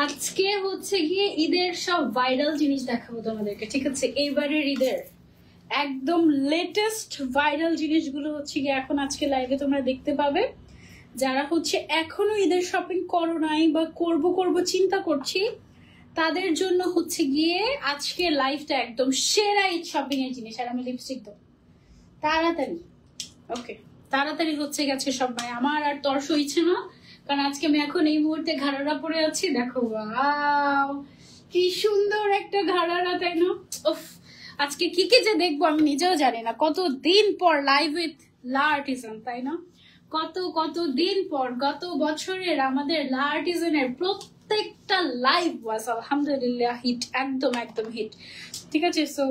আজকে হচ্ছে গিয়ে ঈদের সব ভাইরাল জিনিস দেখাবো তোমাদেরকে, ঠিক আছে? এইবারের ঈদের একদম লেটেস্ট ভাইরাল জিনিসগুলো হচ্ছে গিয়ে এখন আজকে লাইভে তোমরা দেখতে পাবে। যারা হচ্ছে এখনো ঈদের শপিং করো নাই বা করব চিন্তা করছি, তাদের জন্য হচ্ছে গিয়ে আজকে লাইভটা একদম সেরা ঈদ শপিং এর জিনিস। আর আমি লিপস্টিক দেবো তাড়াতাড়ি, ওকে? তাড়াতাড়ি হচ্ছে গেছে সব, ভাই আমার আর তর্স হইছে না, কারণ আজকে আমি এখন এই মুহূর্তে ঘাড়ারা পরে আছি। দেখো ওয়াও, কি সুন্দর একটা ঘাড়ারা, তাই না? উফ, আজকে কি কি যে দেখবো আমি নিজেও জানি না। কত দিন পর লাইভ উইথ লা আর্টিজান, তাই না? কত দিন পর, গত বছরের আমাদের লা আর্টিজানের প্রত্যেকটা লাইভ ওয়াজ আলহামদুলিল্লাহ হিট, একদম হিট, ঠিক আছে? সো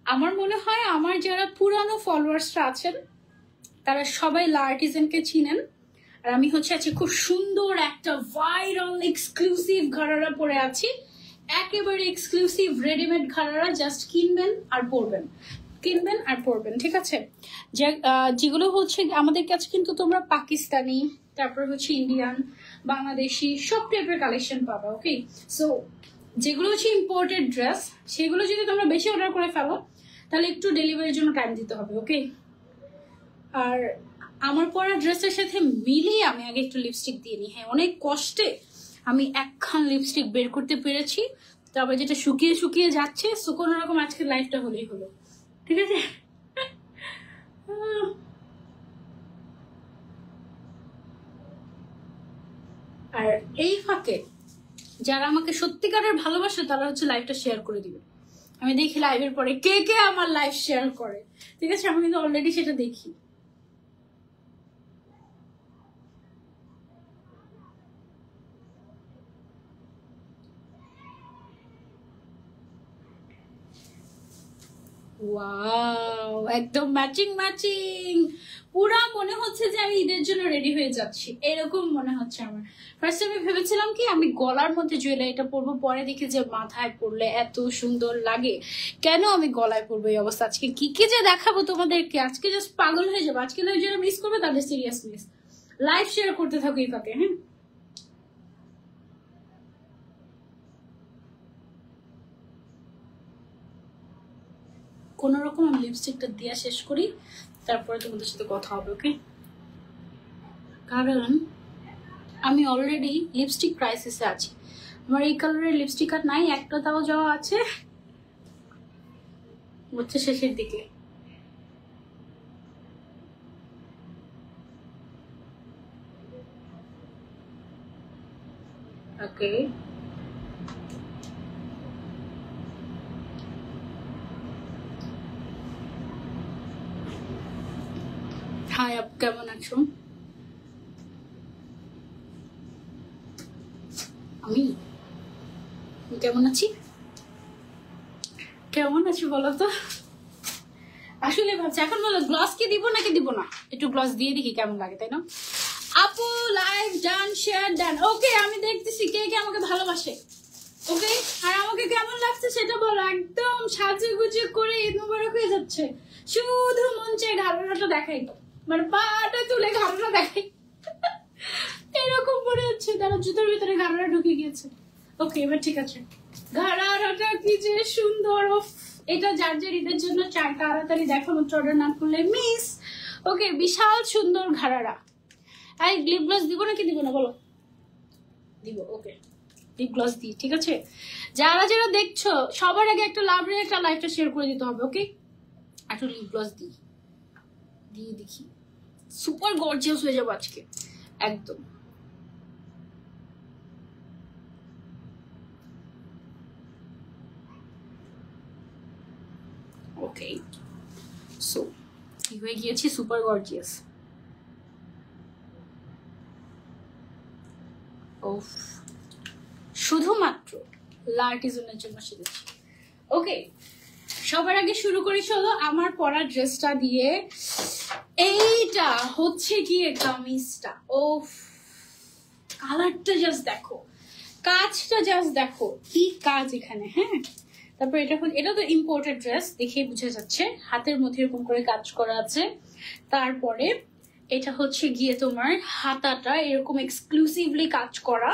আমার মনে হয় আমার যারা পুরানো ফলোয়ার্সরা আছেন তারা সবাই লা আর্টিজানকে চিনেন। আর আমি হচ্ছে আজকে খুব সুন্দর একটা ভাইরাল এক্সক্লুসিভ ঘাড়ারা পরে আছি, একেবারে এক্সক্লুসিভ রেডিমেড ঘাড়ারা। জাস্ট কিনবেন আর পরবেন, ঠিক আছে? যেগুলো হচ্ছে আমাদের কাছে কিন্তু তোমরা পাকিস্তানি, তারপর হচ্ছে ইন্ডিয়ান, বাংলাদেশি সব টাইপের কালেকশন পাবা, ওকে? সো যেগুলো হচ্ছে ইম্পোর্টেড ড্রেস, সেগুলো যদি তোমরা বেশি অর্ডার করে ফেলো তাহলে একটু ডেলিভারির জন্য টাইম দিতে হবে, ওকে? আর আমার পরা ড্রেসের সাথে মিলিয়ে আমি আগে একটু লিপস্টিক দিয়ে নিই। হ্যাঁ, অনেক কষ্টে আমি একখান লিপস্টিক বের করতে পেরেছি, তারপরে যেটা শুকিয়ে যাচ্ছে। সো কোনো রকম আজকে লাইফটা হলেই হলো, ঠিক আছে? আর এই ফাঁকে যারা আমাকে সত্যিকারের ভালোবাসে তারা হচ্ছে লাইভটা শেয়ার করে দিবে। আমি দেখি লাইভের পরে কে কে আমার লাইভ শেয়ার করে, ঠিক আছে? আমি কিন্তু অলরেডি সেটা দেখি। ওয়াও, একদম ম্যাচিং পুরা মনে হচ্ছে যে আমি ঈদের জন্য রেডি হয়ে যাচ্ছি, এরকম মনে হচ্ছে আমার। ফার্স্ট আমি ভেবেছিলাম কি আমি গলার মধ্যে জুয়েলারিটা পরবো, পরে দেখি যে মাথায় পরলে এত সুন্দর লাগে, কেন আমি গলায় পরবো এই অবস্থা। আজকে কি কি যে দেখাবো তোমাদেরকে, আজকে জাস্ট পাগল হয়ে যাবো। আজকে লাইভ যারা মিস করবে তাদের সিরিয়াস মিস। লাইভ শেয়ার করতে থাকো এই ফাঁকে, হ্যাঁ? কোনোরকম আমি লিপস্টিকটা দেওয়া শেষ করি, তারপরে তোমাদের সাথে কথা হবে, ওকে? কারণ আমি অলরেডি লিপস্টিক ক্রাইসিসে আছি। আমার এই কালারের লিপস্টিক আর নাই, একটা তাও যাওয়া আছে, হচ্ছে শেষের দিকে। ওকে, হাই আপ, কেমন আছো? আমি কেমন আছি বলো তো? আসলে ভাবছি এখন বলো গ্লস কি দিব নাকি দিব না, একটু গ্লস দিয়ে দেখি কেমন লাগে, তাই না? আপু লাইভ ডান, শেয়ার ডান, ওকে? আমি দেখতেছি কে কে আমাকে ভালোবাসে, ওকে? আর আমাকে কেমন লাগছে সেটা বলো। একদম সাজে গুজে করে ঈদ মোবারক হয়ে যাচ্ছে, শুধু মন চাই ঘাড়াটা দেখাই, মানে পাটা তুলে ঘাড়াটা দেখাই, এরকম মনে হচ্ছে তারা জুতোর ভিতরে ঘাড়াটা ঢুকে গিয়েছে। ওকে, এবার ঠিক আছে। ঘাড়াটা কি যে সুন্দর, এটা যার যার ঈদের জন্য চাই তাড়াতাড়ি দেখো, মাত্র অর্ডার না করলে মিস। ওকে, বিশাল সুন্দর ঘাড়ারা। আর লিপ গ্লস দিব নাকি দিব না বলো? দিব, ওকে লিপ গ্লস দিই, ঠিক আছে? যারা যারা দেখছো সবার আগে একটা লাইভটা শেয়ার করে দিতে হবে, ওকে? একটু লিপ গ্লস দিয়ে দেখি, সুপার গর্জিয়াস হয়ে যাবো আজকে একদম। ওকে, সো কি হয়ে গিয়েছি, সুপার গর্জিয়াস। ওফ, শুধুমাত্র লা আর্টিজানের জন্য সেজেছি, ওকে? সবার আগে শুরু করি চলো আমার পরা ড্রেসটা দিয়ে। এইটা হচ্ছে গিয়ে কামিজটা, ওফ কালারটা জাস্ট দেখো, কাজটা জাস্ট দেখো, কি কাজ এখানে, হ্যাঁ? তারপর এটা তো ইম্পোর্টেড ড্রেস, দেখেই বোঝা যাচ্ছে হাতের মধ্যে এরকম করে কাজ করা আছে। তারপরে এটা হচ্ছে গিয়ে তোমার হাতাটা এরকম এক্সক্লুসিভলি কাজ করা,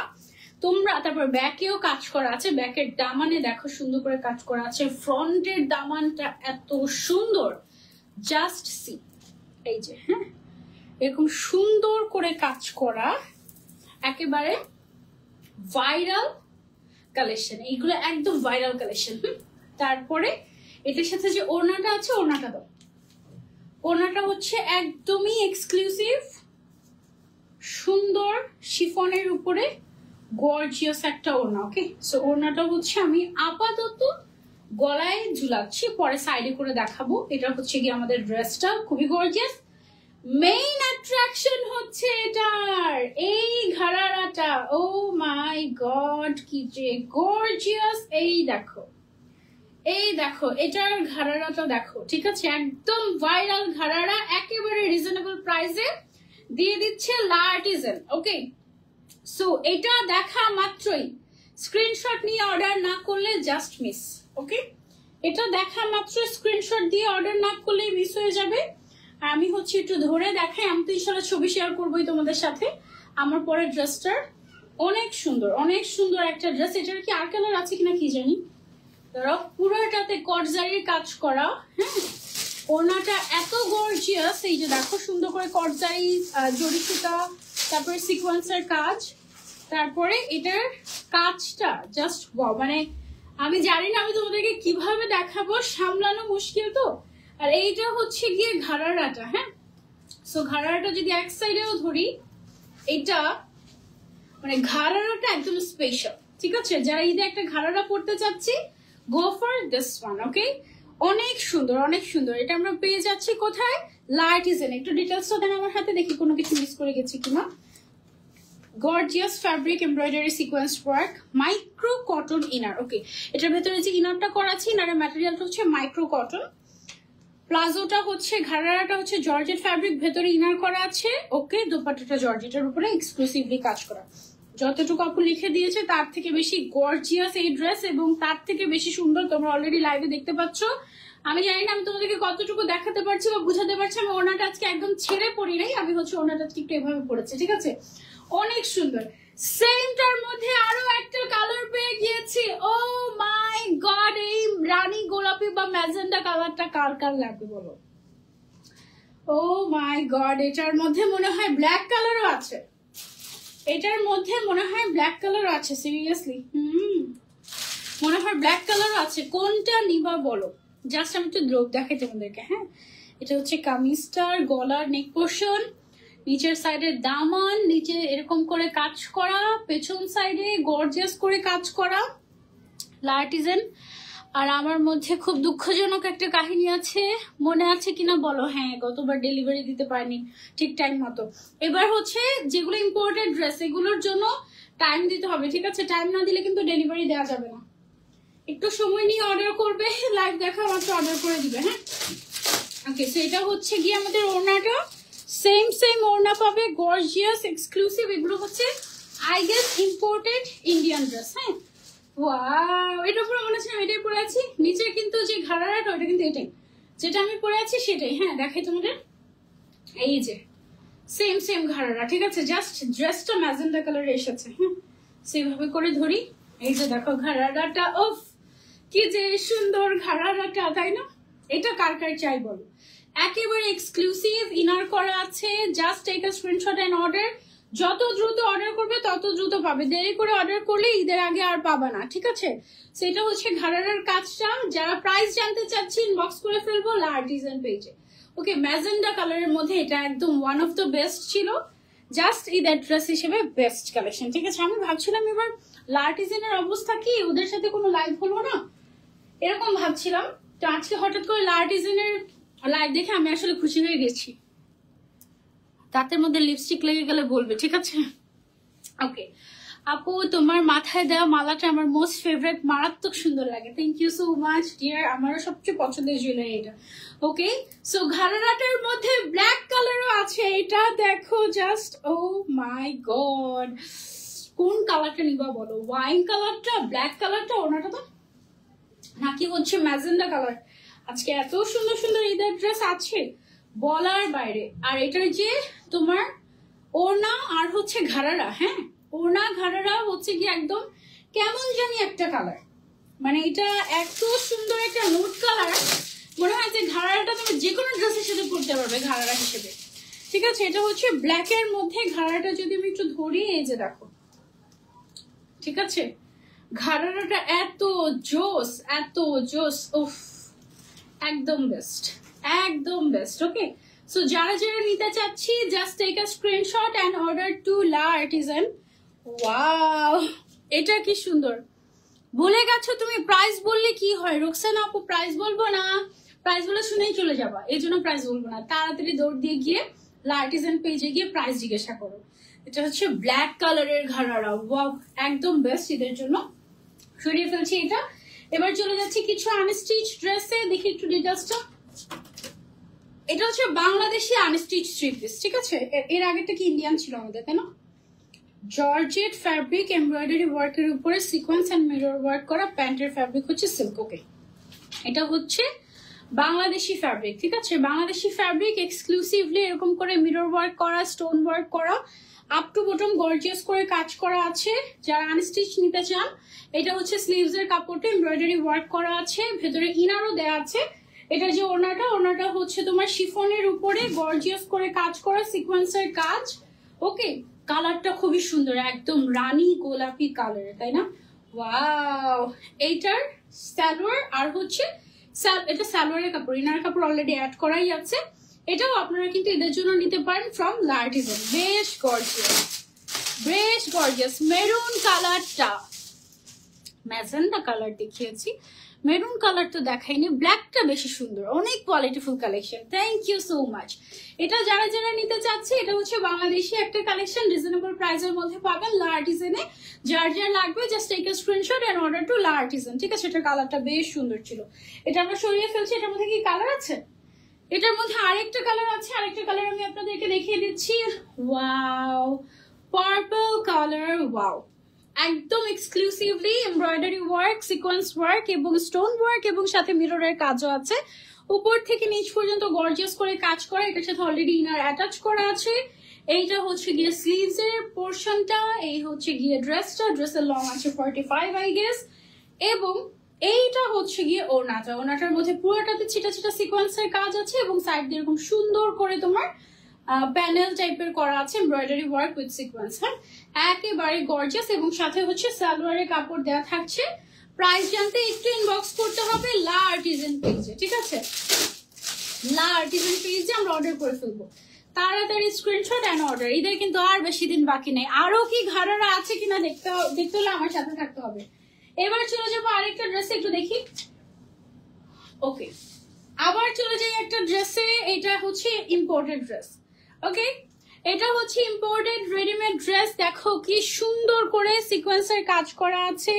তোমরা তারপর ব্যাকেও কাজ করা আছে, ব্যাকের দামানে দেখো সুন্দর করে কাজ করা আছে, ফ্রন্টের দামানটা এত সুন্দর, জাস্ট সি, এই যে হ্যাঁ এরকম সুন্দর করে কাজ করা, একেবারে ভাইরাল কালেকশন, এইগুলো একদম ভাইরাল কালেকশন। তারপরে এটার সাথে যে ওড়নাটা আছে, ওড়নাটা দাও, ওড়নাটা হচ্ছে একদমই এক্সক্লুসিভ, সুন্দর শিফনের উপরে গর্জিয়াস একটা ওড়না। ওকে, সো ওড়নাটা হচ্ছে আমি আপাতত গলায় ঝুলাচ্ছি, পরে সাইডে করে দেখাবো। এটা হচ্ছে কি আমাদের ড্রেসটা, খুবই গর্জিয়াস। মেইন অ্যাট্রাকশন হচ্ছে এটার এই ঘাড়ারাটা, ও মাই গড কি যে গর্জিয়াস। এই দেখো, এই দেখো এটার ঘাড়ারাটা দেখো, ঠিক আছে, একদম ভাইরাল ঘাড়ারা, একেবারে রিজনেবল প্রাইসে দিয়ে দিচ্ছে লার্টিজান। ওকে, সো এটা দেখা মাত্রই স্ক্রিনশট নিয়ে অর্ডার না করলে জাস্ট মিস। ওকে, এটা দেখা মাত্র স্ক্রিনশট দিয়ে অর্ডার না করলে মিস হয়ে যাবে। আর আমি হচ্ছে একটু ধরে দেখাই, আমি তো ইনশাল্লাহ ছবি শেয়ার করবোই তোমাদের সাথে। আমার পরে ড্রেসটার অনেক সুন্দর, অনেক সুন্দর একটা ড্রেস। এটার কি আর কালার আছে কিনা কি জানি। ধরো পুরোটাতে কটজারির কাজ করা, হ্যাঁ ওড়নাটা এত গর্জিয়াস, এই যে দেখো সুন্দর করে কটজারি, জরি সুতা, তারপরে সিকোয়েন্সের কাজ, তারপরে এটার কাজটা জাস্ট ওয়াও। মানে আমি জানি না আমি তোমাদেরকে কিভাবে দেখাবো, সামলানো মুশকিল তো। আর এইটা হচ্ছে গিয়ে ঘাড়ারাটা, হ্যাঁ সো ঘাড়ারাটা যদি এক সাইডেও ধরি, এটা মানে ঘাড়ারাটা একদম স্পেশাল, ঠিক আছে। যারা ঈদে একটা ঘাড়ারা পড়তে চাচ্ছি, গো ফর দিস ওয়ান। ওকে, অনেক সুন্দর, অনেক সুন্দর। এটা আমরা পেয়ে যাচ্ছি কোথায়, লার্টিজান। একটু ডিটেলসটা দেন আমার হাতে, দেখি কোনো কিছু মিস করে গেছি কিনা। Gorgeous fabric embroidery sequence work, micro cotton inner. Okay, এটার ভেতরে যে ইনারটা করা আছে, ইনারের ম্যাটেরিয়ালটা হচ্ছে মাইক্রো কটন। প্লাজোটা হচ্ছে, ঘাড়ারাটা হচ্ছে জর্জেট ফ্যাব্রিক, ভেতরে ইনার করা আছে। ওকে, দোপাট্টাটা জর্জেটের উপরে এক্সক্লুসিভলি কাজ করা। যতটুকু আপু লিখে দিয়েছে তার থেকে বেশি গর্জিয়াস এই ড্রেস, এবং তার থেকে বেশি সুন্দর। তোমরা অলরেডি লাইভে দেখতে পাচ্ছ। আমি জানি না আমি তোমাদেরকে কতটুকু দেখাতে পারছি বা বুঝাতে পারছি। আমি ওড়নাটা আজকে একদম ছেড়ে পড়ি নাই, আমি হচ্ছে ওড়নাটা একটু এভাবে পড়েছি, ঠিক আছে, অনেক সুন্দর। সেমটার মধ্যে আরো একটা কালার পেয়ে গিয়েছি। ও মাই গড, এই রানী গোলাপি বা ম্যাজেন্ডা কালারটা কার কার লাগবে বলো। ও মাই গড, এটার মধ্যে মনে হয় ব্ল্যাক কালারও আছে, এটার মধ্যে মনে হয় ব্ল্যাক কালারও আছে, সিরিয়াসলি মনে হয় ব্ল্যাক কালারও আছে। কোনটা নিবা বলো, জাস্ট আমি একটু দ্রোপ দেখাই তোমাদেরকে। হ্যাঁ, এটা হচ্ছে কামিজটার গলার নেক পোর্শন, নিচের সাইডে দামান, নিচে এরকম করে কাজ করা, পেছন সাইডে গর্জিয়াস করে কাজ করা, লার্টিজান। আর আমার মধ্যে খুব দুঃখজনক একটা কাহিনী আছে, মনে আছে কিনা বলো। হ্যাঁ, গতবার ডেলিভারি দিতে পারিনি ঠিক টাইম মতো। এবার হচ্ছে যেগুলো ইম্পোর্টেড ড্রেস, এগুলোর জন্য টাইম দিতে হবে, ঠিক আছে। টাইম না দিলে কিন্তু ডেলিভারি দেওয়া যাবে না। একটু সময় নিয়ে অর্ডার করবে, লাইভ দেখা মাত্র অর্ডার করে দিবে। হ্যাঁ, ওকে, সো এটা হচ্ছে গিয়ে আমাদের ওড়নাটা, সেম সেম ওড়না পাবে, গর্জিয়াস এক্সক্লুসিভ। এগুলো হচ্ছে I guess imported Indian dress. হ্যাঁ, ওয়াও, এটা পুরো মনে হচ্ছে আমি এটাই পরে আছি। নিচে কিন্তু যে ঘাড়ারাটা, ওটা কিন্তু এটাই, যেটা আমি পরে আছি সেটাই। হ্যাঁ, দেখাই তোমাদের, এই যে সেম সেম ঘাড়ারা, ঠিক আছে। জাস্ট ড্রেসটা ম্যাজেন্ডা কালারে এসেছে। হ্যাঁ, সেভাবে করে ধরি, এই যে দেখো ঘাড়ারাটা, ওফ কি যে সুন্দর ঘাড়ারাটা, তাই না। এটা কার কার চাই বলো, একেবারে এক্সক্লুসিভ ইনার করা আছে। Just take a screenshot and order. যত দ্রুত অর্ডার করবে তত দ্রুত পাবে, দেরি করে অর্ডার করলে ঈদের আগে আর পাবা না, ঠিক আছে। সেটা হচ্ছে ঘাড়ারার কাজটা। যারা প্রাইস জানতে চাচ্ছি ইনবক্স করে ফেলবো লার্টিজান পেজে। ওকে, ম্যাজেন্ডা কালারের মধ্যে এটা একদম ওয়ান অফ দ্য বেস্ট ছিল, জাস্ট ঈদের ড্রেস হিসেবে বেস্ট কালেকশন, ঠিক আছে। আমি ভাবছিলাম এবার লার্টিজানের অবস্থা কি, ওদের সাথে কোনো লাইভ হলো না, এরকম ভাবছিলাম। তো আজকে হঠাৎ করে লার্টিজানের লাইভ দেখে আমি আসলে খুশি হয়ে গেছি। দাঁতের মধ্যে লিপস্টিক লেগে গেলে বলবে, ঠিক আছে। ওকে আপু, তোমার মাথায় দেওয়া মালাটা আমার মোস্ট ফেভারিট, মারাত্মক সুন্দর লাগে। Thank you so much dear, আমারও সবচেয়ে পছন্দের জুয়েলারি এটা। ওকে, সো ঘাড়ারাটার মধ্যে ব্ল্যাক কালারও আছে, এটা দেখো জাস্ট, ও মাই গড, কোন কালারটা নিবা বলো, ওয়াইন কালারটা, ব্ল্যাক কালারটা, ওনাটা তো নাকি হচ্ছে ম্যাজেন্ডা কালার। আজকে এত সুন্দর সুন্দর ঈদের ড্রেস আছে বলার বাইরে। আর এটার যে তোমার ওড়না আর হচ্ছে ঘাড়ারা, হ্যাঁ ওড়না ঘাড়ারা হচ্ছে কি একদম কেমন জানি একটা কালার, মানে এটা এত সুন্দর একটা নুড কালার, মনে হয় যে ঘাড়াটা তুমি যে কোনো ড্রেসের সাথে পরতে পারবে ঘাড়া হিসেবে। ঠিক আছে, এটা হচ্ছে ব্ল্যাক এর মধ্যে। ঘাড়াটা যদি আমি একটু ধরি, এই যে দেখো, ঠিক আছে, ঘাড়াটা এত জোস, এত জোস, উফ, একদম বেস্ট, একদম বেস্ট। ওকে, সো যারা যারা নিতে চাচ্ছি, just take a screenshot and order to La Artisan. Wow, এটা কি সুন্দর। বলে গেছো তুমি প্রাইস বললে কি হয় রোকসানা আপু? প্রাইস বলবো না, প্রাইস বলে শুনেই চলে যাবা, এই জন্য প্রাইস বলবো না। তাড়াতাড়ি দৌড় দিয়ে গিয়ে লা আর্টিজান পেজে গিয়ে প্রাইস জিজ্ঞাসা করো। এটা হচ্ছে ব্ল্যাক কালারের ঘাড়ারা, ওয়াও, একদম বেস্ট এদের জন্য। সরিয়ে ফেলছি এটা, এবার চলে যাচ্ছি কিছু আনস্টিচ ড্রেসে। দেখি একটু ডিটেলসটা। এটা হচ্ছে বাংলাদেশি আনস্টিচ থ্রি পিস, ঠিক আছে। এর আগেটা কি ইন্ডিয়ান ছিল আমাদের, তাই না? জর্জেট ফ্যাব্রিক, এমব্রয়ডারি ওয়ার্কের উপরে সিকোয়েন্স এন্ড মিরর ওয়ার্ক করা, প্যান্টের ফ্যাব্রিক হচ্ছে সিল্ক। ওকে, এটা হচ্ছে বাংলাদেশি ফ্যাব্রিক, ঠিক আছে। বাংলাদেশি ফ্যাব্রিক, এক্সক্লুসিভলি এরকম করে মিরর ওয়ার্ক করা, স্টোন ওয়ার্ক করা, আপ টু বটম গর্জিয়াস করে কাজ করা আছে। যারা আনস্টিচ নিতে চান, এটা হচ্ছে স্লিভস এর কাপড়টা এমব্রয়ডারি ওয়ার্ক করা আছে, ভেতরে ইনারও দেয়া আছে। এটা যে ওড়নাটা, ওড়নাটা হচ্ছে তোমার শিফনের উপরে গর্জিয়াস করে কাজ করা, সিকোয়েন্সের কাজ। ওকে, কালারটা খুবই সুন্দর, একদম রানী গোলাপি কালার, তাই না? ওয়াও, এইটার সালোয়ার আর হচ্ছে এটা সালোয়ারের কাপড়, ইনার কাপড় অলরেডি অ্যাড করাই আছে। এটাও আপনারা কিন্তু এদের জন্য নিতে পারেন ফ্রম লা আর্টিজান। বেশ গর্জিয়াস, বেশ গর্জিয়াস। মেরুন কালারটা, ম্যাজেন্টা কালার দেখিয়েছি, মেরুন কালার তো দেখাইনি, ব্ল্যাকটা বেশি সুন্দর, অনেক কোয়ালিটিফুল collection. Thank you so much. এটা যারা যারা নিতে চাচ্ছে, এটা হচ্ছে বাংলাদেশি একটা কালেকশন, রিজনেবল প্রাইসের মধ্যে পাবেন লা আর্টিজানে। যার যার লাগবে just take a screenshot and order to La Artisan, ঠিক আছে। এটার কালারটা বেশ সুন্দর ছিল। এটা আমরা সরিয়ে ফেলছি। এটার মধ্যে কি কালার আছে? এটার মধ্যে আরেকটা কালার আছে, আরেকটা কালার আমি আপনাদেরকে দেখিয়ে দিচ্ছি। ওয়াও, পার্পল কালার, ওয়াও, একদম exclusively embroidery work, sequence work এবং স্টোন ওয়ার্ক এবং সাথে মিররের কাজও আছে। উপর থেকে নিচ পর্যন্ত গর্জিয়াস করে কাজ করা, এটার সাথে অলরেডি ইনার অ্যাটাচ করা আছে। এইটা হচ্ছে গিয়ে স্লিভস এর পোর্শনটা, এই হচ্ছে গিয়ে ড্রেসটা, ড্রেসের লং আছে 45 আই গেস। এবং এইটা হচ্ছে গিয়ে ওড়নাটা, ওড়নাটার মধ্যে পুরোটাতে ছিটা ছিটা সিকোয়েন্সের কাজ আছে এবং সাইড দিয়ে এরকম সুন্দর করে তোমার প্যানেল টাইপের করা আছে, এমব্রয়ডারি ওয়ার্ক উইথ সিকোয়েন্স। হ্যাঁ, একেবারে গর্জিয়াস। এবং সাথে হচ্ছে সালোয়ারের কাপড় দেওয়া থাকছে। প্রাইস জানতে একটু ইনবক্স করতে হবে লা আর্টিজান পেজে, ঠিক আছে। লা আর্টিজান পেজে আমরা অর্ডার করে ফেলবো। তাড়াতাড়ি স্ক্রিনশট এন্ড অর্ডার। এদের কিন্তু আর বেশি দিন বাকি নেই। আরো কি ঘাড়ারা আছে কিনা দেখতে হলে আমার সাথে থাকতে হবে। এবার চলে যাবো আরেকটা ড্রেসে, একটু দেখি। ওকে, আবার চলে যাই একটা ড্রেসে। এটা হচ্ছে ইম্পোর্টেড ড্রেস। ওকে, এটা হচ্ছে ইম্পোর্টেড রেডিমেড ড্রেস। দেখো কি সুন্দর করে সিকোয়েন্সের কাজ করা আছে,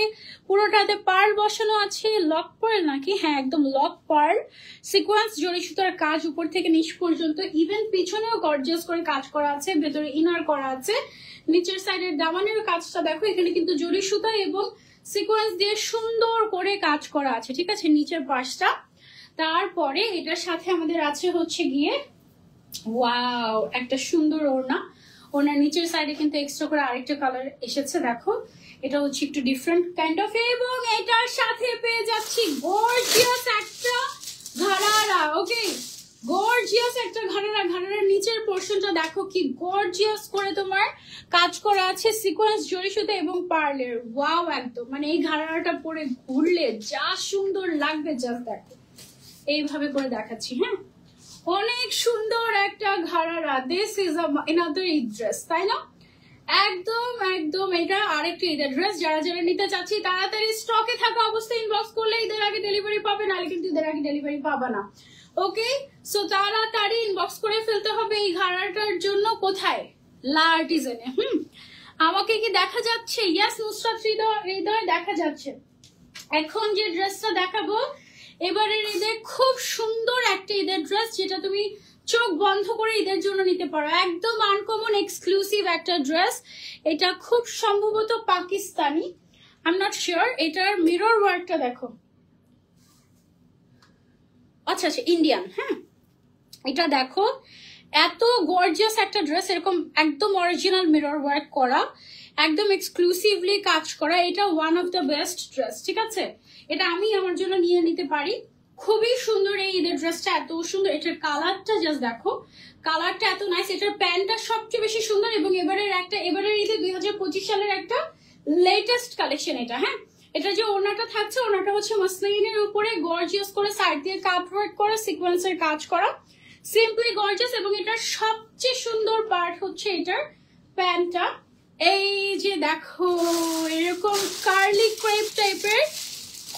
পুরোটাতে পার্ল বসানো আছে। লক পার্ল নাকি? হ্যাঁ, একদম লক পার্ল। সিকোয়েন্স জড়ি সুতার কাজ উপর থেকে নিচ পর্যন্ত, ইভেন পিছনেও গর্জিয়াস করে কাজ করা আছে, ভেতরে ইনার করা আছে। নিচের সাইডের দামানের কাজটা দেখো, এখানে কিন্তু জড়ি সুতা এবং সিকোয়েন্স দিয়ে সুন্দর করে কাজ করা আছে, ঠিক আছে, নিচের পাশটা। তারপরে এটার সাথে আমাদের আছে হচ্ছে গিয়ে ওয়াও একটা সুন্দর ওড়না। ওড়নার নিচের সাইডে কিন্তু এক্সট্রা করে আরেকটা কালার এসেছে, দেখো। এটা হচ্ছে একটু ডিফারেন্ট কাইন্ড অফ। এবং এটার সাথে পেয়ে যাচ্ছি গর্জিয়াস একটা ঘাড়ারা। ওকে, গর্জিয়াস একটা ঘাড়ারা। ঘাড়ারার নিচের পোর্শনটা দেখো কি গর্জিয়াস করে তোমার কাজ করা আছে, সিকোয়েন্স জড়ি সুতা এবং পার্লের। ওয়াও, একদম মানে এই ঘাড়ারাটা পরে ঘুরলে যা সুন্দর লাগবে, জাস্ট দেখো। এইভাবে করে দেখাচ্ছি। হ্যাঁ, অনেক সুন্দর একটা ঘাড়ারা। This is another Eid dress, তাই না? একদম একদম এটা আরেকটা ঈদের ড্রেস। যারা যারা নিতে চাচ্ছি তাড়াতাড়ি স্টকে থাকা অবস্থায় ইনবক্স করলে ঈদের আগে ডেলিভারি পাবে, নাহলে কিন্তু ঈদের আগে ডেলিভারি পাবে না। ওকে, সো তাড়াতাড়ি ইনবক্স করে ফেলতে হবে এই ঘাড়াটার জন্য। কোথায়? লা আর্টিজানে। আমাকে কি দেখা যাচ্ছে? ইয়াস নুসরাত হৃদয় দেখা যাচ্ছে। এখন যে ড্রেসটা দেখাবো এবারের ঈদে খুব সুন্দর একটা ঈদের ড্রেস, যেটা তুমি চোখ বন্ধ করে ঈদের জন্য নিতে পারো। একদম আনকমন এক্সক্লুসিভ একটা ড্রেস। এটা খুব সম্ভবত Pakistani, I am not sure. এটার মিরর ওয়ার্কটা দেখো। আচ্ছা আচ্ছা, ইন্ডিয়ান। হ্যাঁ, এটা দেখো এত গর্জিয়াস একটা ড্রেস, এরকম একদম অরিজিনাল মিরর ওয়ার্ক করা। একদম এক্সক্লুসিভলি কাজ করা, এটা one of the best dress, ঠিক আছে? এটা আমি আমার জন্য নিয়ে নিতে পারি। খুবই সুন্দর এই ঈদের ড্রেসটা, এত সুন্দর। এটার কালারটা জাস্ট দেখো, কালারটা এত নাইস। এটার প্যান্টটা সবচেয়ে বেশি সুন্দর এবং এবারের ঈদে 2025 সালের একটা লেটেস্ট কালেকশন এটা। হ্যাঁ, এটা যে ওড়নাটা থাকছে, ওড়নাটা হচ্ছে মাসলিনের উপরে গর্জিয়াস করে সাইড দিয়ে কাট ওয়ার্ক করা, সিকোয়েন্সের কাজ করা, সিম্পলি গর্জিয়াস। এবং এটার সবচেয়ে সুন্দর পার্ট হচ্ছে এটার প্যান্টটা। এই যে দেখো, এরকম কার্লি ক্রেপ টাইপের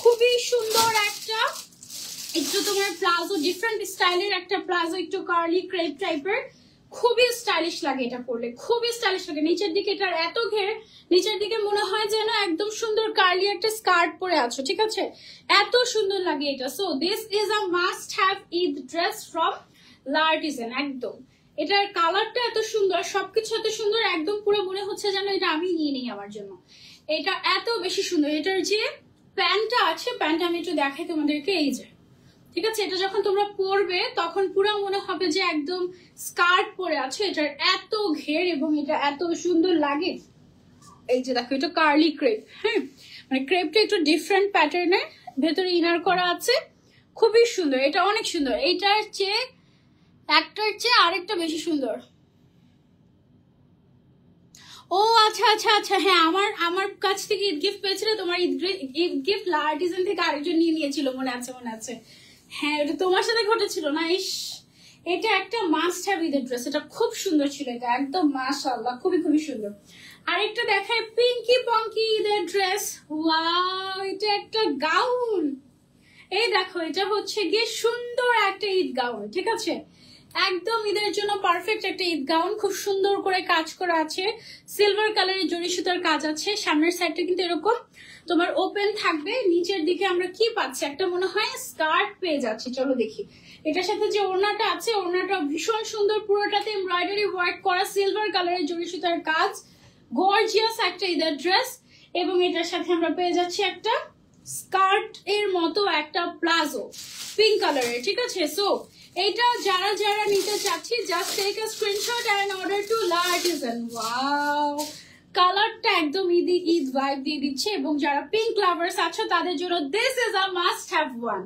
খুবই সুন্দর একটা, একটু তোমার প্লাজো, ডিফারেন্ট স্টাইলের একটা প্লাজো, একটু কার্লি ক্রেপ টাইপের, খুবই স্টাইলিশ লাগে এটা পরলে, খুবই স্টাইলিশ লাগে। নিচের দিকে এটার এত ঘের, নিচের দিকে মনে হয় যেন একদম সুন্দর কার্লি একটা স্কার্ট পরে আছো, ঠিক আছে? এত সুন্দর লাগে এটা। So this is a must have Eid dress from Lartisan. একদম এটার কালারটা এত সুন্দর, সবকিছু এত সুন্দর, একদম পুরো মনে হচ্ছে যেন এটা আমি নিয়ে নিই আমার জন্য। এটা এত বেশি সুন্দর। এটার যে প্যান্টটা আছে, প্যান্টটা আমি একটু দেখাই তোমাদেরকে, এই যে, ঠিক আছে? এটা যখন তোমরা পরবে তখন পুরো মনে হবে যে একদম স্কার্ট পরে আছে। এটার এত ঘের এবং এটা এত সুন্দর লাগে। এই যে দেখো, এটা কার্লি ক্রেপ, হ্যাঁ, মানে ক্রেপটা একটু ডিফারেন্ট প্যাটার্নের, ভেতরে ইনার করা আছে, খুবই সুন্দর। এটা অনেক সুন্দর, এইটার চেয়ে একটার চেয়ে আরেকটা বেশি সুন্দর। ও আচ্ছা আচ্ছা আচ্ছা, হ্যাঁ, আমার কাছ থেকে ঈদ গিফট পেয়েছিল, তোমার ঈদ গিফট লার্টিজান থেকে আরেকজন নিয়ে নিয়েছিল, মনে আছে মনে আছে। হ্যাঁ, এটা তোমার সাথে ঘটেছিল না? ইস, এটা একটা মাস্ট হ্যাভ ঈদের ড্রেস, এটা খুব সুন্দর ছিল, এটা একদম মাশাআল্লাহ, খুবই খুবই সুন্দর। আরেকটা দেখায়, পিঙ্কি পঙ্কি ঈদের ড্রেস। ওয়াও, এটা একটা গাউন। এই দেখো, এটা হচ্ছে গিয়ে সুন্দর একটা ঈদ গাউন, ঠিক আছে? একদম ঈদের জন্য পারফেক্ট একটা ঈদ গাউন, খুব সুন্দর করে কাজ করা আছে, সিলভার কালারের জরি সুতার কাজ আছে। সামনের সাইডটা কিন্তু এরকম তোমার ওপেন থাকবে। নিচের দিকে আমরা কি পাচ্ছি, একটা মনে হয় স্কার্ট পেয়ে যাচ্ছি। চলো দেখি। এটার সাথে যে ওড়নাটা আছে, ওড়নাটা ভীষণ সুন্দর, পুরোটাতে এমব্রয়ডারি ওয়ার্ক করা, সিলভার কালারের জরি সুতার কাজ, গর্জিয়াস একটা ঈদের ড্রেস। এবং এটার সাথে আমরা পেয়ে যাচ্ছি একটা স্কার্ট এর মতো একটা প্লাজো পিঙ্ক কালারের, ঠিক আছে? সো এইটা যারা যারা নিতে চাচ্ছি, just take a screenshot and order to Lartisan. Wow, কালারটা একদম ঈদ ভাইব দিয়ে দিচ্ছে। এবং যারা পিঙ্ক লাভার্স আছো তাদের জন্য this is a must have one.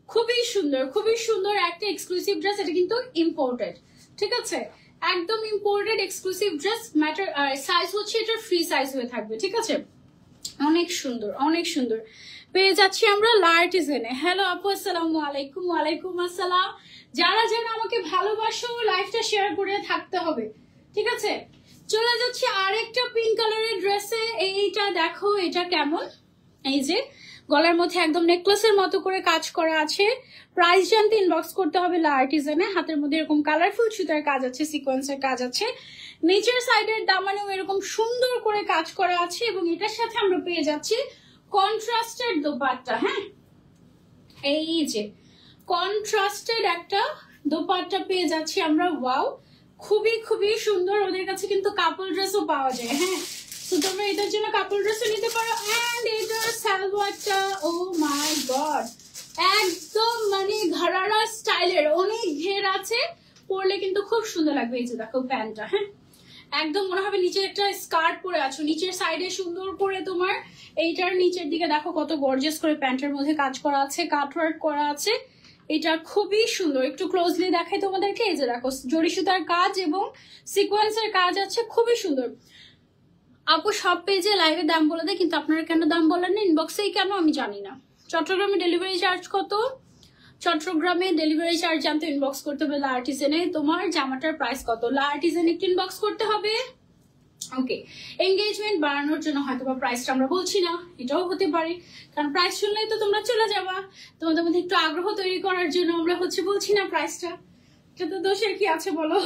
খুবই সুন্দর, খুবই সুন্দর একটা এক্সক্লুসিভ ড্রেস। এটা কিন্তু ইম্পোর্টেড, ঠিক আছে? একদম imported exclusive dress. Matter size হচ্ছে এটা ফ্রি সাইজ হয়ে থাকবে, ঠিক আছে? অনেক সুন্দর, অনেক সুন্দর। পেয়ে যাচ্ছি আমরা লার্টিজানে। হ্যালো আপু, আসসালামু আলাইকুম। ওয়ালাইকুম আসসালাম। যারা যারা আমাকে ভালোবাসো, লাইফটা শেয়ার করে থাকতে হবে, ঠিক আছে? চলে যাচ্ছি আরেকটা পিঙ্ক কালারের ড্রেসে। এইটা দেখো, এটা কেমন, এই যে গলার মধ্যে একদম নেকলেসের মতো করে কাজ করা আছে। প্রাইস জানতে ইনবক্স করতে হবে লার্টিজানে। হাতের মধ্যে এরকম কালারফুল সুতার কাজ আছে, সিকোয়েন্সের কাজ আছে। নিচের সাইডের দামানেও এরকম সুন্দর করে কাজ করা আছে। এবং এটার সাথে আমরা পেয়ে যাচ্ছি কন্ট্রাস্টেড দোপাট্টা। হ্যাঁ, এই যে কন্ট্রাস্টেড একটা দোপাট্টা পেয়ে যাচ্ছি আমরা। ওয়াও, খুবই খুবই সুন্দর। ওদের কাছে কিন্তু কাপল ড্রেসও পাওয়া যায়। হ্যাঁ, তো তোমরা এটার জন্য কাপল ড্রেসও নিতে পারো। এন্ড এটার সালোয়ারটা, ও মাই গড, একদম মানে ঘরারা স্টাইলের, অনেক ঘের আছে, পরলে কিন্তু খুব সুন্দর লাগবে। এই যে দেখো প্যান্টটা, হ্যাঁ, একদম মনে হবে নিচে একটা স্কার্ট পরে আছো। নিচের সাইডে সুন্দর করে তোমার এইটার নিচের দিকে দেখো কত গর্জিয়াস করে প্যান্টের মধ্যে কাজ করা আছে, কাটওয়ার্ক করা আছে। এটা খুবই সুন্দর। একটু ক্লোজলি দেখাই তোমাদেরকে। এই যে দেখো, জরি সুতার কাজ এবং সিকোয়েন্সের কাজ আছে, খুবই সুন্দর। আপু সব পেজে লাইভে দাম বলে দেয়, কিন্তু আপনারা কেন দাম বলেন না, ইনবক্সেই কেন আমি জানি না। চট্টগ্রামে ডেলিভারি চার্জ কত? চট্টগ্রামে ডেলিভারি চার্জ জানতে ইনবক্স করতে হবে লার্টিজানে। তোমার জামাটার প্রাইস কত? লার্টিজানে একটু ইনবক্স করতে হবে। ওকে, এঙ্গেজমেন্ট বাড়ানোর জন্য হয়তো বা প্রাইসটা আমরা বলছি না, এটাও হতে পারে, কারণ প্রাইস শুনলেই তো তোমরা চলে যাবা। তোমাদের মধ্যে একটু আগ্রহ তৈরি করার জন্য আমরা বলছি না প্রাইসটা। এটা তো দোষের কি আছে বলো?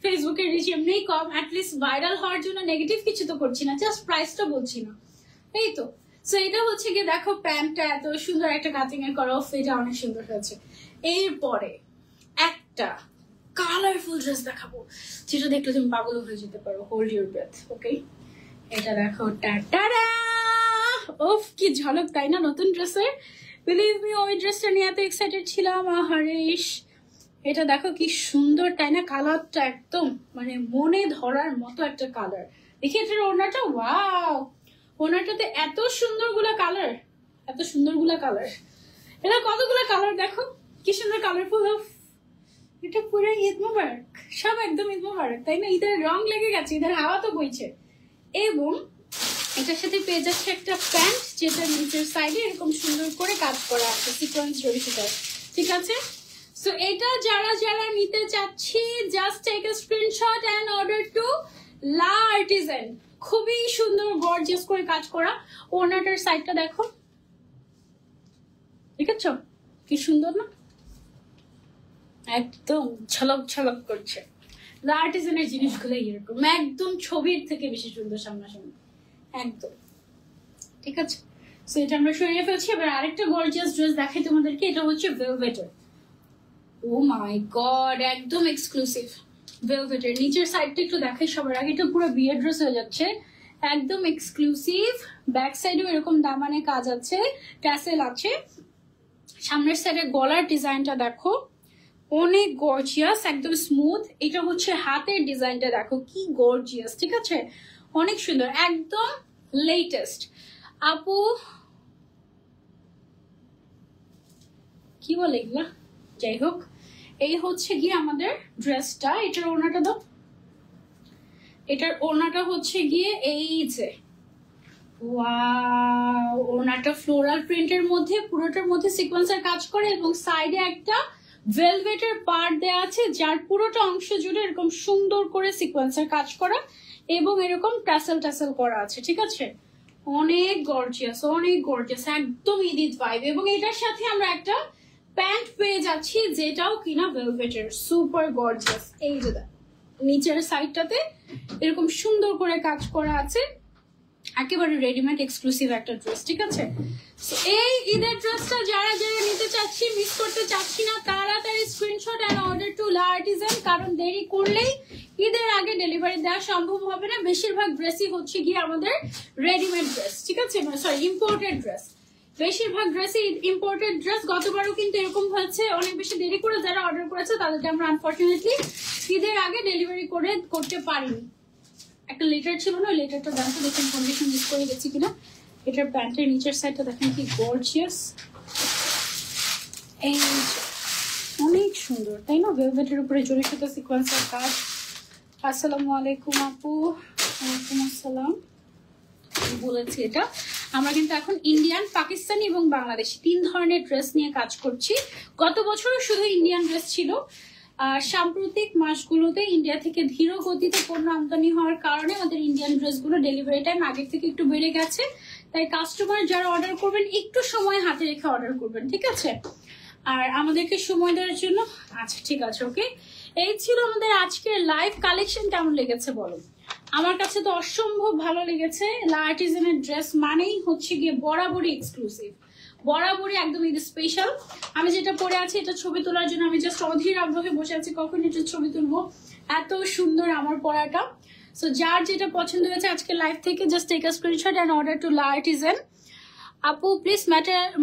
ফেসবুকের রিচ এমনিই কম, অ্যাটলিস্ট ভাইরাল হওয়ার জন্য নেগেটিভ কিছু তো করছি না, জাস্ট প্রাইসটা বলছি না, এই তো। সো এটা হচ্ছে গিয়ে দেখো, প্যান্টটা এত সুন্দর একটা কাটিং এর করা, এটা অনেক সুন্দর হয়েছে। এরপরে একটা কালারফুল ড্রেস দেখাবো, যেটা দেখলে তুমি পাগল হয়ে যেতে পারো। Hold your breadth. ওকে, এটা দেখো, টাটা, ওফ কি ঝলক, তাই না নতুন ড্রেসের? বিলিভ মি, ওই ড্রেসটা নিয়ে এত এক্সাইটেড ছিলাম। হরিশ, এটা দেখো কি সুন্দর, তাই না? কালারটা একদম মানে মনে ধরার মতো একটা কালার, দেখি এটার ওড়নাটা, ওয়াও, ওড়নাটাতে এত সুন্দরগুলা কালার, এত সুন্দরগুলা কালার। এটা কতগুলো কালার দেখো, কি সুন্দর কালারফুল। এটা পুরো ঈদ মোবারক, সব একদম ঈদ মোবারক, তাই না? ঈদের রং লেগে গেছে, ঈদের হাওয়া তো বইছে। এবং এটার সাথে পেয়ে যাচ্ছে একটা প্যান্ট, যেটা নিচের সাইডে এরকম সুন্দর করে কাজ করা আছে সিকোয়েন্স জড়ি সুতার, ঠিক আছে? সো এটা যারা যারা নিতে চাচ্ছি, just take a screenshot and order to La Artisan. খুবই সুন্দর গর্জিয়াস করে কাজ করা। ওড়নাটার সাইডটা দেখো, দেখেছো কি সুন্দর না? একদম ঝলক ঝলক করছে। লা আর্টিজানের জিনিসগুলো এরকম একদম ছবির থেকে বেশি সুন্দর সামনাসামনি, একদম, ঠিক আছে? সো এটা আমরা সরিয়ে ফেলছি। এবার আরেকটা গর্জিয়াস ড্রেস দেখাই তোমাদেরকে। এটা হচ্ছে ভেলভেটের। ও মাই গড, একদম এক্সক্লুসিভ ভেলভেটের। নিচের সাইডটা একটু দেখাই সবার আগে। এটা পুরো বিয়ের ড্রেস হয়ে যাচ্ছে, একদম এক্সক্লুসিভ। ব্যাক সাইডেও এরকম দামানে কাজ আছে, ট্যাসেল আছে। সামনের সাইডে গলার ডিজাইনটা দেখো, অনেক গর্জিয়াস, একদম স্মুথ। এটা হচ্ছে হাতের ডিজাইনটা দেখো কি গর্জিয়াস, ঠিক আছে? অনেক সুন্দর, একদম লেটেস্ট। আপু কি বলে এগুলা, যাই হোক, এই হচ্ছে গিয়ে আমাদের ড্রেসটা। এটার ওড়নাটা দাও। এটার ওড়নাটা হচ্ছে গিয়ে এই যে, ওয়াও, ওড়নাটা ফ্লোরাল প্রিন্টের মধ্যে, পুরোটার মধ্যে সিকোয়েন্সের কাজ করে এবং সাইডে একটা ভেলভেটের পার্ট দেওয়া আছে, যার পুরোটা অংশ জুড়ে এরকম সুন্দর করে সিকোয়েন্সের কাজ করা এবং এরকম টাসেল টাসেল করা আছে, ঠিক আছে? অনেক গর্জিয়াস, অনেক গর্জিয়াস, একদম ঈদ ভাইব। এবং এটার সাথে আমরা একটা প্যান্ট পেয়ে যাচ্ছি, যেটাও কিনা ভেলভেটের, সুপার গর্জিয়াস। এই যে নিচের সাইডটাতে এরকম সুন্দর করে কাজ করা আছে, একেবারে রেডিমেড এক্সক্লুসিভ একটা ড্রেস, ঠিক আছে? এই ঈদের ড্রেসটা যারা যারা নিতে চাচ্ছি, মিস করতে চাচ্ছি না, তাড়াতাড়ি screenshot and order to La Artisan. কারণ দেরি করলেই ঈদের আগে ডেলিভারি দেওয়া সম্ভব হবে না। বেশিরভাগ ড্রেসই হচ্ছে গিয়ে আমাদের রেডিমেড ড্রেস, ঠিক আছে? Sorry, imported dress. বেশিরভাগ ড্রেসই ইম্পোর্টেড ড্রেস। গতবারও কিন্তু এরকম হয়েছে, অনেক বেশি দেরি করে যারা অর্ডার করেছে তাদেরকে আমরা আনফরচুনেটলি ঈদের আগে ডেলিভারি করতে পারিনি। একটা লেটার ছিল না, ওই লেটারটা দেখো, দেখুন কন্ডিশন মিস করে গেছি কিনা। এটার প্যান্টের নিচের সাইডটা দেখেন কি গর্জিয়াস, এই অনেক সুন্দর, তাই না? ভেলভেটের উপরে জড়ি সুতা সিকোয়েন্সের কাজ। আসসালামু আলাইকুম আপু। ওয়ালাইকুম আসসালাম। বলেছি এটা আমরা কিন্তু এখন ইন্ডিয়ান, পাকিস্তানি এবং বাংলাদেশি 3 ধরনের ড্রেস নিয়ে কাজ করছি। গত বছরও শুধু ইন্ডিয়ান ড্রেস ছিল। সাম্প্রতিক মাসগুলোতে ইন্ডিয়া থেকে ধীর গতিতে পণ্য আমদানি হওয়ার কারণে আমাদের ইন্ডিয়ান ড্রেসগুলো ডেলিভারি টাইম আগের থেকে একটু বেড়ে গেছে। তাই কাস্টমার যারা অর্ডার করবেন একটু সময় হাতে রেখে অর্ডার করবেন, ঠিক আছে? আর আমাদেরকে সময় দেওয়ার জন্য, আচ্ছা ঠিক আছে, ওকে। এই ছিল আমাদের আজকের লাইভ কালেকশন। কেমন লেগেছে বলো? আমার কাছে তো অসম্ভব ভালো লেগেছে। লা আর্টিজানের ড্রেস মানেই হচ্ছে গিয়ে বরাবরই এক্সক্লুসিভ, বরাবরই একদম ঈদ স্পেশাল। আমি যেটা পরে আছি এটা ছবি তোলার জন্য আমি জাস্ট অধীর আগ্রহে বসে আছি, কখন এটা ছবি তুলবো। এত সুন্দর আমার পরাটা। সো যার যেটা পছন্দ হয়েছে আজকে লাইভ থেকে, just take a screenshot and order to La Artisan. আপু প্লিজ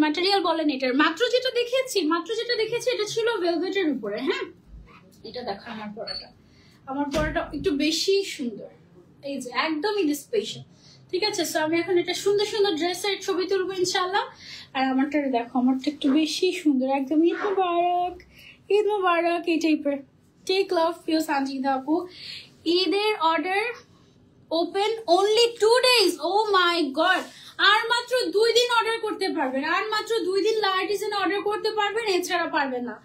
ম্যাটেরিয়াল বলেন এটার। মাত্র যেটা দেখিয়েছি এটা ছিল ভেলভেটের উপরে। হ্যাঁ, এটা দেখো আমার পরাটা একটু বেশি সুন্দর, এই যে একদমই স্পেশাল, ঠিক আছে? সো আমি এখন এটা সুন্দর সুন্দর ড্রেসের ছবি তুলবো ইনশাল্লাহ। আর আমারটা দেখো, আমারটা একটু বেশি সুন্দর, একদম ঈদ মুবারক, ঈদ মুবারক এই টাইপের। টেক লাভ প্রিয় সানজিদা আপু। ঈদের অর্ডার ওপেন অনলি 2 days। ও মাই গড, আর মাত্র 2 দিন অর্ডার করতে পারবেন, আর মাত্র 2 দিন লা আর্টিজানে অর্ডার করতে পারবেন, এছাড়া পারবেন না।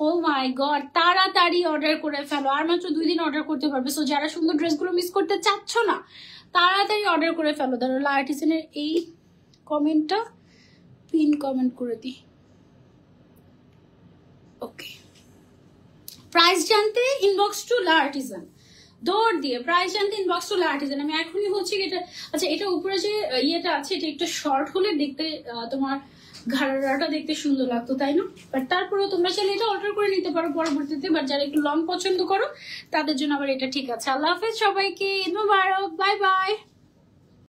ও মাই গড, তাড়াতাড়ি অর্ডার করে ফেলো, আর মাত্র 2 দিন অর্ডার করতে পারবে। সো যারা সুন্দর ড্রেসগুলো মিস করতে চাচ্ছ না, তাড়াতাড়ি অর্ডার করে ফেলো। ধরো লা আর্টিজানের এই কমেন্টটা পিন কমেন্ট করে দিই, ওকে। প্রাইস জানতে ইনবক্স টু লা আর্টিজান, দৌড় দিয়ে প্রাইস জানতে ইনবক্স টু লা আর্টিজান। আমি এখনই হচ্ছে এটা, আচ্ছা এটা উপরে যে ইয়েটা আছে এটা একটু শর্ট হলে দেখতে তোমার ঘাড়াটা দেখতে সুন্দর লাগতো, তাই না? বাট তারপরেও তোমরা চাইলে এটা অর্ডার করে নিতে পারো পরবর্তীতে। বাট যারা একটু লং পছন্দ করো তাদের জন্য আবার এটা ঠিক আছে। আল্লাহ হাফেজ সবাইকে, ঈদ মুবারক, বাই বাই।